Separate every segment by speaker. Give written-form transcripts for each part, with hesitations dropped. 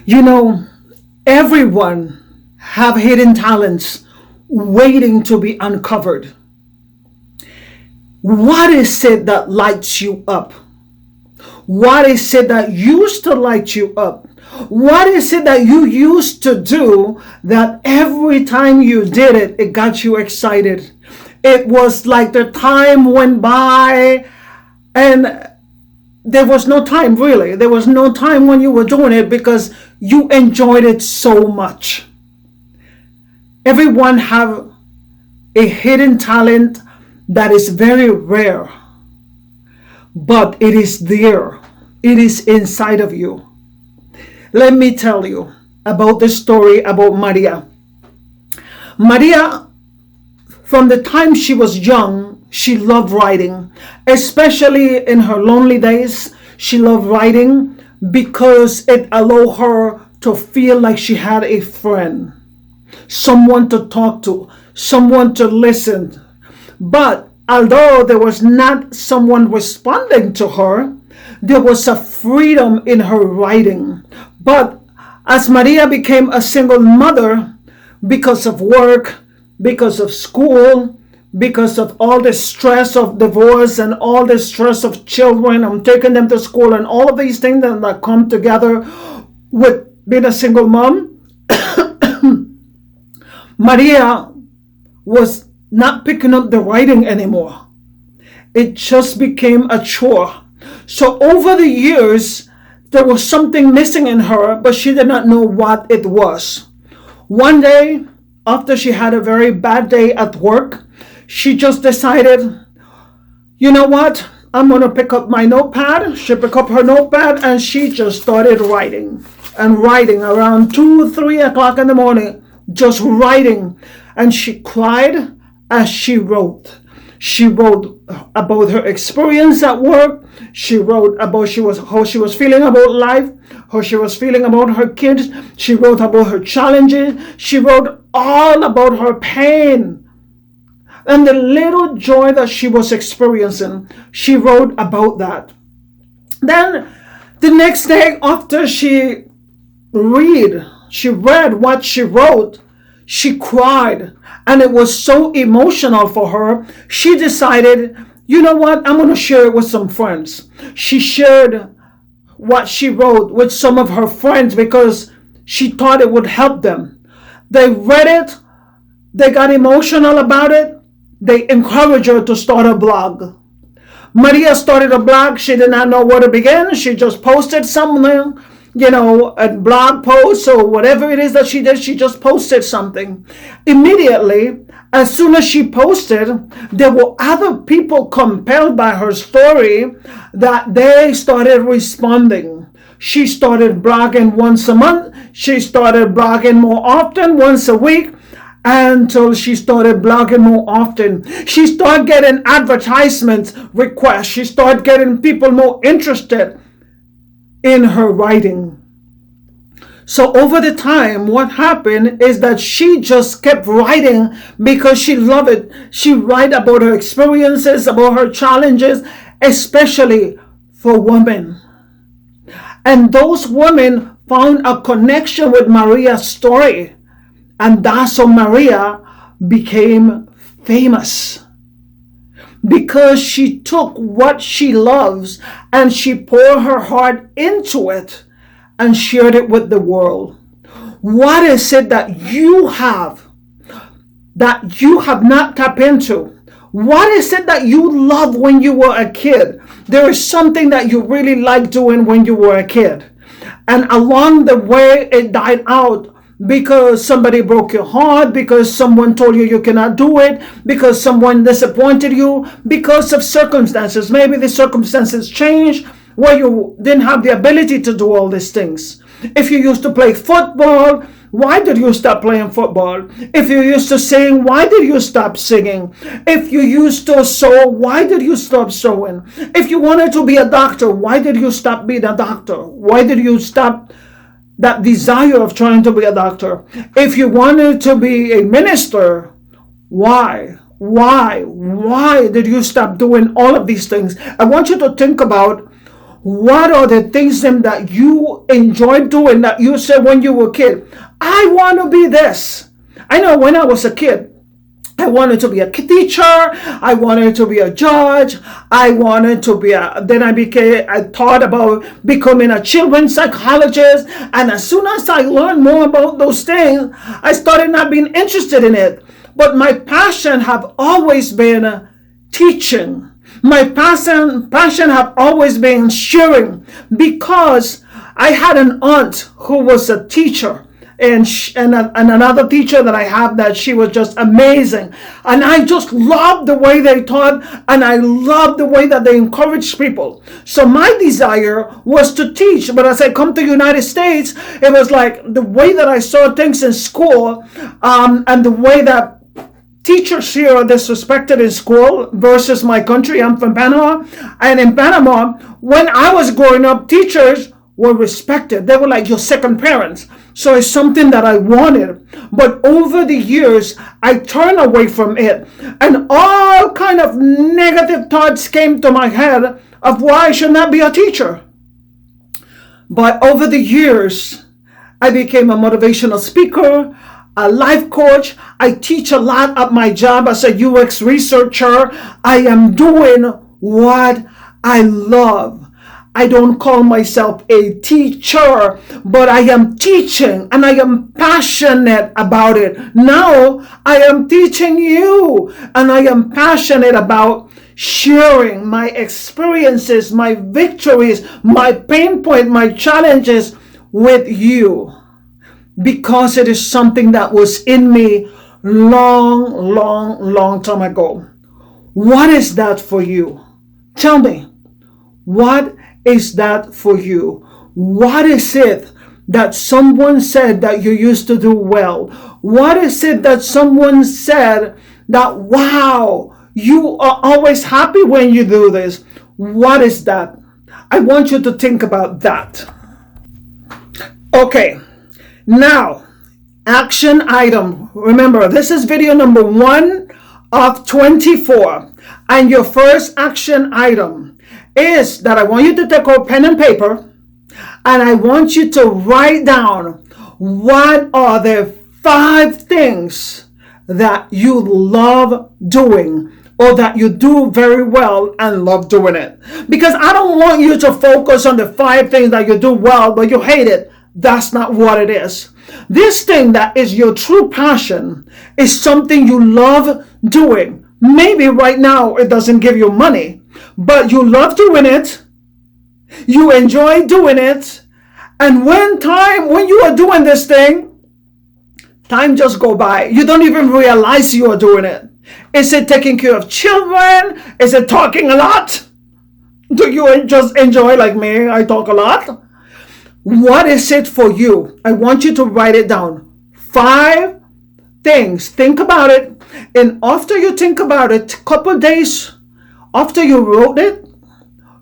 Speaker 1: You know, everyone have hidden talents waiting to be uncovered. What is it that lights you up? What is it that used to light you up? What is it that you used to do that every time you did it, it got you excited? It was like the time went by and there was no time really. There was no time when you were doing it because you enjoyed it so much. Everyone have a hidden talent that is very rare, but it is there. It is inside of you. Let me tell you about the story about Maria. Maria, from the time she was young, she loved writing, especially in her lonely days. She loved writing because it allowed her to feel like she had a friend, someone to talk to, someone to listen. But although there was not someone responding to her, there was a freedom in her writing. But as Maria became a single mother, because of work, because of school, because of all the stress of divorce and all the stress of children, I'm taking them to school and all of these things that come together with being a single mom, Maria was not picking up the writing anymore. It just became a chore. So over the years, there was something missing in her, but she did not know what it was. One day, after she had a very bad day at work, she just decided, you know what? I'm going to pick up my notepad. She picked up her notepad and she just started writing and writing around 2, 3 o'clock in the morning, just writing. And she cried as she wrote. She wrote about her experience at work. She wrote about how she was feeling about life, how she was feeling about her kids. She wrote about her challenges. She wrote all about her pain and the little joy that she was experiencing. She wrote about that. Then the next day after she read what she wrote, she cried. And it was so emotional for her. She decided, you know what? I'm going to share it with some friends. She shared what she wrote with some of her friends because she thought it would help them. They read it. They got emotional about it. They encouraged her to start a blog. Maria started a blog. She did not know where to begin. She just posted something, a blog post or whatever it is that she did. She just posted something. Immediately, as soon as she posted, there were other people compelled by her story that they started responding. She started blogging once a month. She started blogging more often, once a week, until she started blogging more often. She started getting advertisement requests. She started getting people more interested in her writing. So over the time, what happened is that she just kept writing because she loved it. She write about her experiences, about her challenges, especially for women. And those women found a connection with Maria's story. And that's how Maria became famous. Because she took what she loves and she poured her heart into it and shared it with the world. What is it that you have not tapped into? What is it that you loved when you were a kid? There is something that you really liked doing when you were a kid. And along the way, it died out. Because somebody broke your heart, because someone told you cannot do it, because someone disappointed you, because of circumstances. Maybe the circumstances changed where you didn't have the ability to do all these things. If you used to play football, why did you stop playing football? If you used to sing, why did you stop singing? If you used to sew, why did you stop sewing? If you wanted to be a doctor, why did you stop being a doctor? Why did you stop that desire of trying to be a doctor? If you wanted to be a minister, why did you stop doing all of these things? I want you to think about What are the things that you enjoy doing that you said when you were a kid? I want to be this. I know when I was a kid, I wanted to be a teacher. I wanted to be a judge. I wanted to be I thought about becoming a children's psychologist. And as soon as I learned more about those things, I started not being interested in it. But my passion have always been teaching. My passion have always been sharing, because I had an aunt who was a teacher. And another teacher that I have, that she was just amazing. And I just loved the way they taught, and I loved the way that they encouraged people. So my desire was to teach. But as I come to the United States, it was like the way that I saw things in school, and the way that teachers here are disrespected in school versus my country. I'm from Panama. And in Panama, when I was growing up, teachers were respected. They were like your second parents. So it's something that I wanted. But over the years, I turned away from it. And all kind of negative thoughts came to my head of why I should not be a teacher. But over the years, I became a motivational speaker, a life coach. I teach a lot at my job as a UX researcher. I am doing what I love. I don't call myself a teacher, but I am teaching, and I am passionate about it. Now I am teaching you, and I am passionate about sharing my experiences, my victories, my pain point, my challenges with you, because it is something that was in me long time ago. What is that for you? Tell me, what is that for you? What is it that someone said that you used to do well? What is it that someone said that, wow, you are always happy when you do this? What is that? I want you to think about that. Okay, now, action item. Remember, this is video number 1 of 24. And your first action item is that I want you to take out pen and paper, and I want you to write down what are the 5 things that you love doing, or that you do very well and love doing it. Because I don't want you to focus on the 5 things that you do well but you hate it. That's not what it is. This thing that is your true passion is something you love doing. Maybe right now it doesn't give you money, but you love doing it. You enjoy doing it. And when you are doing this thing, time just go by. You don't even realize you are doing it. Is it taking care of children? Is it talking a lot? Do you just enjoy like me? I talk a lot. What is it for you? I want you to write it down. 5 things. Think about it. And after you think about it, a couple days after you wrote it,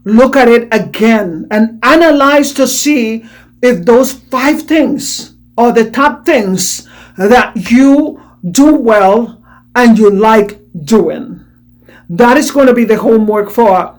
Speaker 1: look at it again and analyze to see if those 5 things are the top things that you do well and you like doing. That is going to be the homework for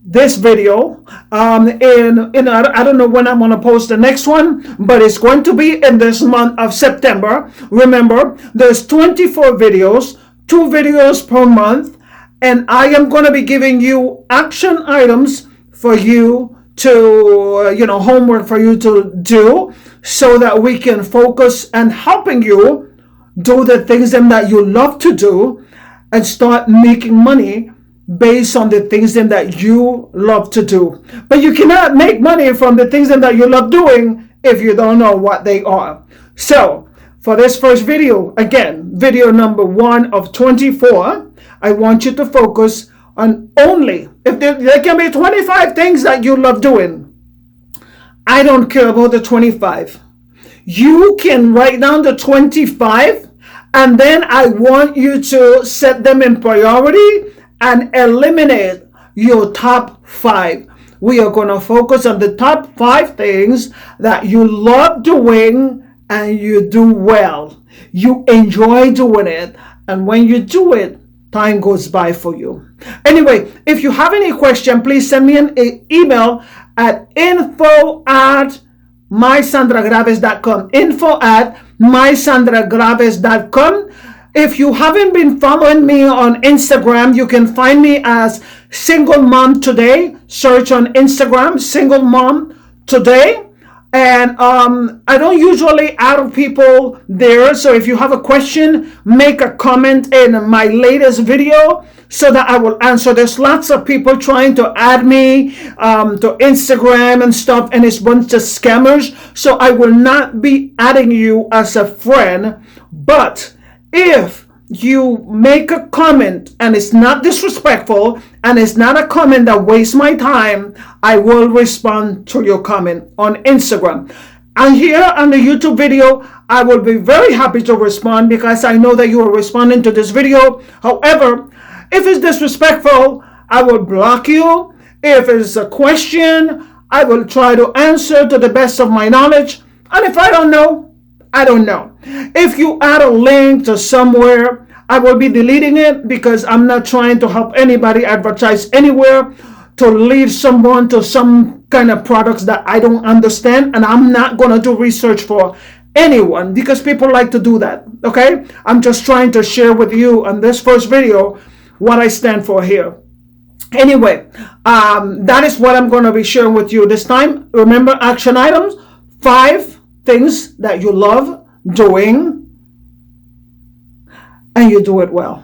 Speaker 1: this video. And I don't know when I'm going to post the next one, but it's going to be in this month of September. Remember, there's 24 videos, 2 videos per month, and I am going to be giving you action items for you to, homework for you to do, so that we can focus and helping you do the things that you love to do and start making money based on the things that you love to do. But you cannot make money from the things that you love doing if you don't know what they are. So for this first video, again, video number 1 of 24, I want you to focus on only, if there can be 25 things that you love doing. I don't care about the 25. You can write down the 25, and then I want you to set them in priority and eliminate your top 5. We are going to focus on the top 5 things that you love doing and you do well. You enjoy doing it. And when you do it, time goes by for you. Anyway, if you have any question, please send me an email at info@mysandragraves.com. info@mysandragraves.com. If you haven't been following me on Instagram, you can find me as Single Mom Today. Search on Instagram, Single Mom Today. And I don't usually add people there. So if you have a question, make a comment in my latest video so that I will answer. There's lots of people trying to add me to Instagram and stuff, and it's a bunch of scammers. So I will not be adding you as a friend. But if you make a comment and it's not disrespectful and it's not a comment that wastes my time, I will respond to your comment on Instagram. And here on the YouTube video, I will be very happy to respond because I know that you are responding to this video. However, if it's disrespectful, I will block you. If it's a question, I will try to answer to the best of my knowledge. And if I don't know, I don't know. If you add a link to somewhere, I will be deleting it because I'm not trying to help anybody advertise anywhere to lead someone to some kind of products that I don't understand. And I'm not going to do research for anyone because people like to do that. Okay? I'm just trying to share with you on this first video what I stand for here. Anyway, that is what I'm going to be sharing with you this time. Remember, action items: 5 things that you love doing and you do it well.